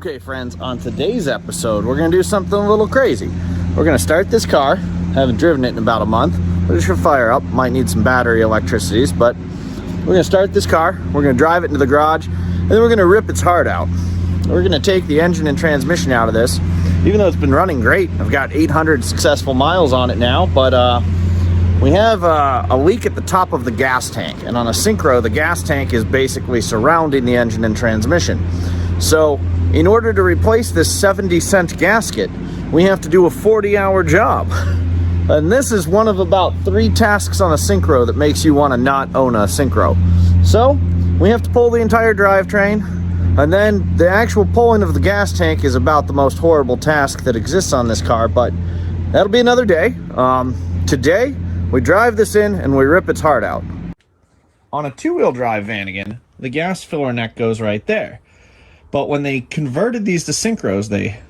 Okay friends, on today's episode we're going to do something a little crazy. We're going to start this car. Haven't driven it in about a month, but it should fire up. Might need some battery electricities, but we're going to start this car. We're going to drive it into the garage, and then we're going to rip its heart out. We're going to take the engine and transmission out of this. Even though it's been running great, I've got 800 successful miles on it now, but we have a leak at the top of the gas tank, and on a Synchro, the gas tank is basically surrounding the engine and transmission. So in order to replace this 70-cent gasket, we have to do a 40-hour job. And this is one of about 3 tasks on a Synchro that makes you want to not own a Synchro. So we have to pull the entire drivetrain, and then the actual pulling of the gas tank is about the most horrible task that exists on this car, but that'll be another day. Today, we drive this in and we rip its heart out. On a 2-wheel drive Vanagon, the gas filler neck goes right there. But when they converted these to Synchros, they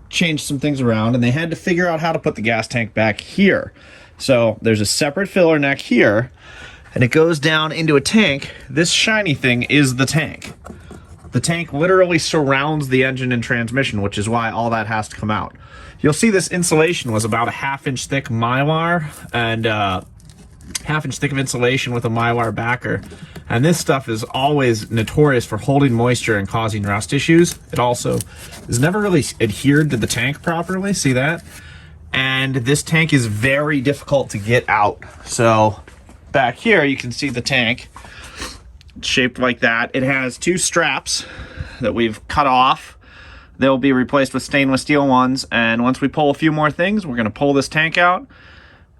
changed some things around and they had to figure out how to put the gas tank back here. So there's a separate filler neck here, and it goes down into a tank. This shiny thing is the tank. The tank literally surrounds the engine and transmission, which is why all that has to come out. You'll see this insulation was about a 1/2-inch thick Mylar and 1/2-inch thick of insulation with a Mylar backer. And this stuff is always notorious for holding moisture and causing rust issues. It also is never really adhered to the tank properly, see that? And this tank is very difficult to get out. So back here you can see the tank. It's shaped like that. It has 2 straps that we've cut off. They'll be replaced with stainless steel ones, and once we pull a few more things, we're going to pull this tank out,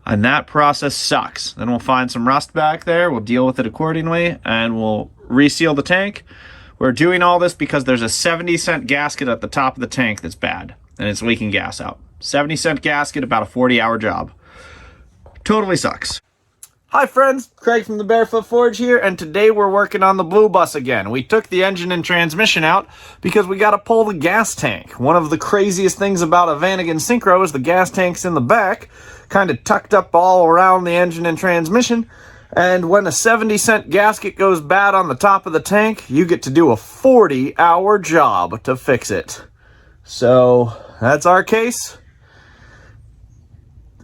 and that process sucks. Then we'll find some rust back there, we'll deal with it accordingly, and we'll reseal the tank. We're doing all this because there's a 70-cent gasket at the top of the tank that's bad, and it's leaking gas out. 70-cent gasket, about a 40-hour job. Totally sucks. Hi friends, Craig from the Barefoot Forge here, and today we're working on the blue bus again. We took the engine and transmission out because we got to pull the gas tank. One of the craziest things about a Vanagon Synchro is the gas tank's in the back, kind of tucked up all around the engine and transmission, and when a 70-cent gasket goes bad on the top of the tank, you get to do a 40-hour job to fix it. So that's our case.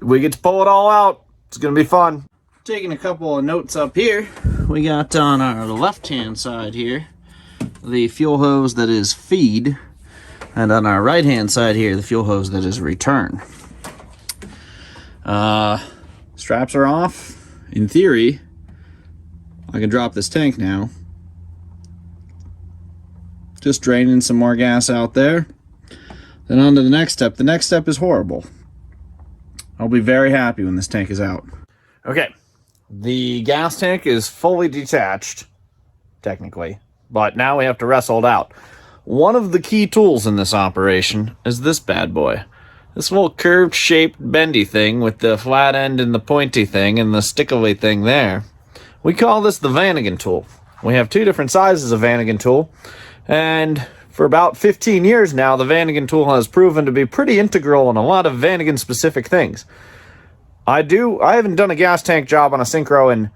We get to pull it all out. It's going to be fun. Taking a couple of notes up here, we got on our left-hand side here the fuel hose that is feed, and on our right-hand side here the fuel hose that is return. Straps are off. In theory, I can drop this tank now. Just draining some more gas out there. Then on to the next step. The next step is horrible. I'll be very happy when this tank is out. Okay. The gas tank is fully detached, technically, but now we have to wrestle it out. One of the key tools in this operation is this bad boy. This little curved shaped bendy thing with the flat end and the pointy thing and the stickly thing there. We call this the Vanagon tool. We have 2 different sizes of Vanagon tool, and for about 15 years now, the Vanagon tool has proven to be pretty integral in a lot of Vanagon specific things. I haven't done a gas tank job on a Synchro in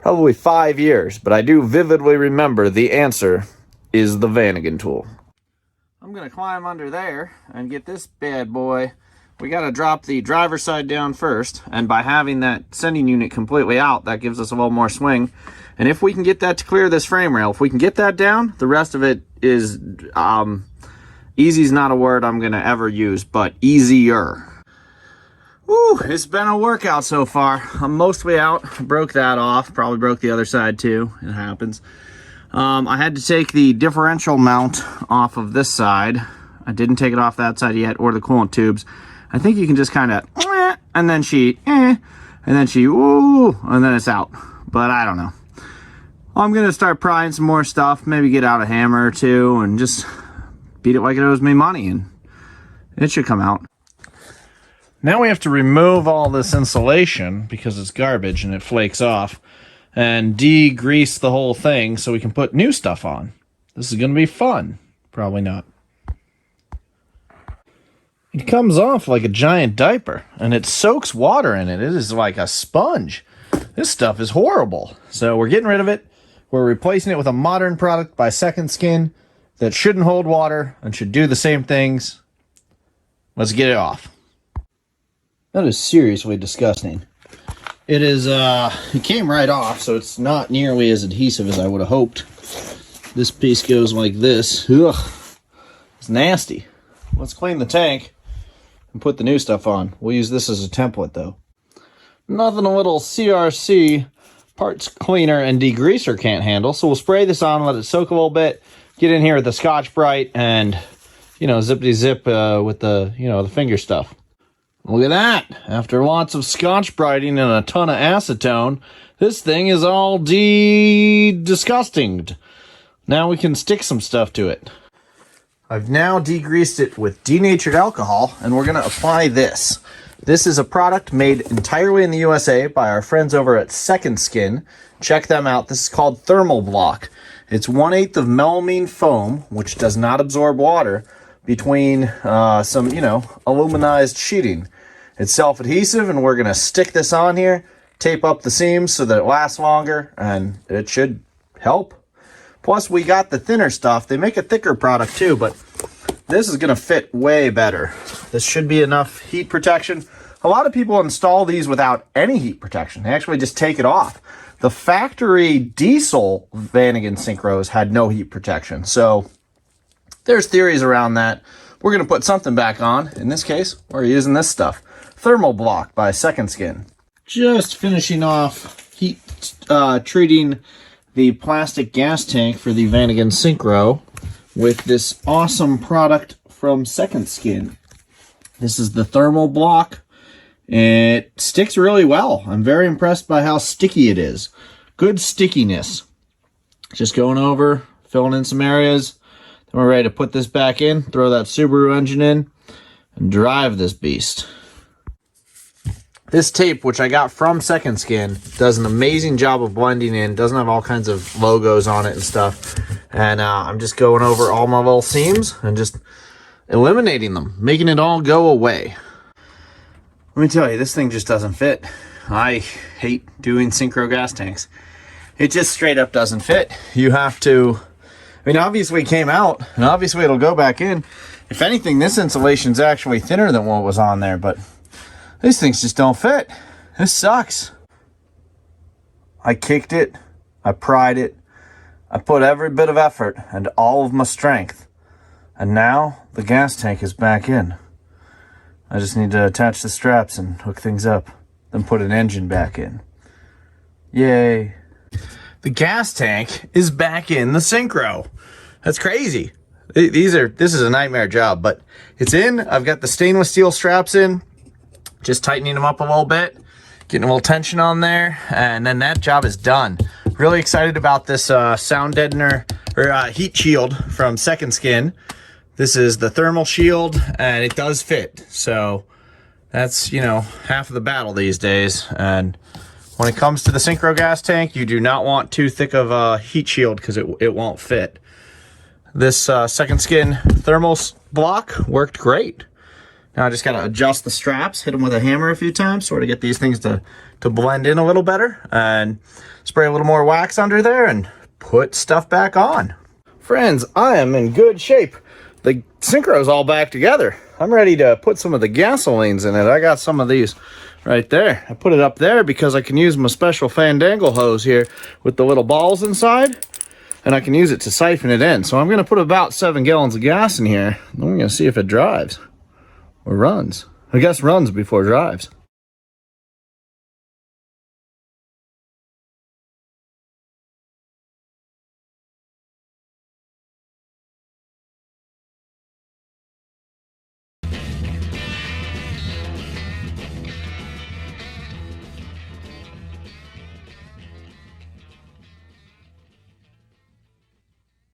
probably 5 years, but I do vividly remember the answer is the Vanagon tool. I'm going to climb under there and get this bad boy. We got to drop the driver's side down first, and by having that sending unit completely out, that gives us a little more swing. And if we can get that to clear this frame rail, if we can get that down, the rest of it is, easy is not a word I'm going to ever use, but easier. Woo, it's been a workout so far. I'm mostly out. Broke that off. Probably broke the other side too. It happens. I had to take the differential mount off of this side. I didn't take it off that side yet, or the coolant tubes. I think you can just kind of, and then she, and then she, ooh, and then it's out. But I don't know. I'm going to start prying some more stuff. Maybe get out a hammer or 2 and just beat it like it owes me money, and it should come out. Now we have to remove all this insulation because it's garbage and it flakes off, and degrease the whole thing so we can put new stuff on. This is going to be fun. Probably not. It comes off like a giant diaper, and it soaks water in it. It is like a sponge. This stuff is horrible. So we're getting rid of it. We're replacing it with a modern product by Second Skin that shouldn't hold water and should do the same things. Let's get it off. That is seriously disgusting. It is, it came right off, so it's not nearly as adhesive as I would have hoped. This piece goes like this. Ugh, it's nasty. Let's clean the tank and put the new stuff on. We'll use this as a template, though. Nothing a little CRC parts cleaner and degreaser can't handle, so we'll spray this on, let it soak a little bit, get in here with the Scotch-Brite, and, you know, zippity-zip with the, you know, the finger stuff. Look at that. After lots of Scotch-Briting and a ton of acetone, this thing is all disgusting. Now we can stick some stuff to it. I've now degreased it with denatured alcohol, and we're going to apply this. This is a product made entirely in the USA by our friends over at Second Skin. Check them out. This is called Thermal Block. It's 1/8 of melamine foam, which does not absorb water, between some, you know, aluminized sheeting. It's self-adhesive, and we're going to stick this on here, tape up the seams so that it lasts longer, and it should help. Plus, we got the thinner stuff. They make a thicker product too, but this is going to fit way better. This should be enough heat protection. A lot of people install these without any heat protection. They actually just take it off. The factory diesel Vanagon synchros had no heat protection, so there's theories around that. We're going to put something back on. In this case, we're using this stuff. Thermal Block by Second Skin. Just finishing off heat treating the plastic gas tank for the Vanagon Synchro with this awesome product from Second Skin. This is the Thermal Block. It sticks really well. I'm very impressed by how sticky it is. Good stickiness. Just going over, filling in some areas. Then we're ready to put this back in, throw that Subaru engine in, and drive this beast. This tape, which I got from Second Skin, does an amazing job of blending in. Doesn't have all kinds of logos on it and stuff. And I'm just going over all my little seams and just eliminating them, making it all go away. Let me tell you, this thing just doesn't fit. I hate doing synchro gas tanks. It just straight up doesn't fit. You have to, I mean, obviously it came out, and obviously it'll go back in. If anything, this insulation's actually thinner than what was on there, but these things just don't fit. This sucks. I kicked it. I pried it. I put every bit of effort and all of my strength. And now the gas tank is back in. I just need to attach the straps and hook things up, then put an engine back in. Yay. The gas tank is back in the Synchro. That's crazy. This is a nightmare job, but it's in. I've got the stainless steel straps in, just tightening them up a little bit, getting a little tension on there, and then that job is done. Really excited about this sound deadener, or heat shield from Second Skin. This is the thermal shield, and it does fit. So that's, you know, half of the battle these days. And when it comes to the synchro gas tank, you do not want too thick of a heat shield because it won't fit. This Second Skin thermal block worked great. Now I just got to adjust the straps, hit them with a hammer a few times, sort of get these things to blend in a little better, and spray a little more wax under there and put stuff back on. Friends, I am in good shape. The Synchro's all back together. I'm ready to put some of the gasolines in it. I got some of these right there. I put it up there because I can use my special Fandangle hose here with the little balls inside, and I can use it to siphon it in. So I'm going to put about 7 gallons of gas in here. Then we're going to see if it drives or runs. I guess runs before drives.